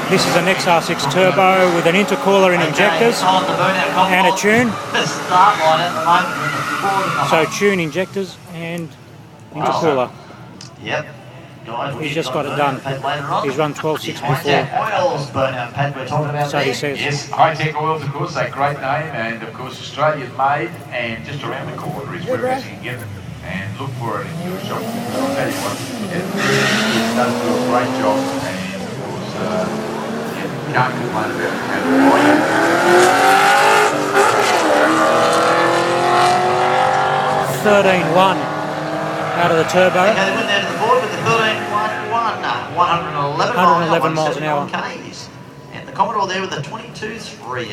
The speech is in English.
This is an XR6 turbo with an intercooler and injectors and a tune. So tune, injectors and intercooler. Yep. He's just got it done. He's run 12.6 before. Oils burnout pad we're talking about. So he says. Yes, High-Tech Oils, of course, a great name, and of course Australia's made, and just around the corner is where you can get them. And look for it in your shop. I'll tell you what, it does do a great job, and of course, you can't complain about it. 13.1 out of the turbo. Okay, they went down to the board with the 13.11 111 miles an hour. Ks. And the Commodore there with the 22.3.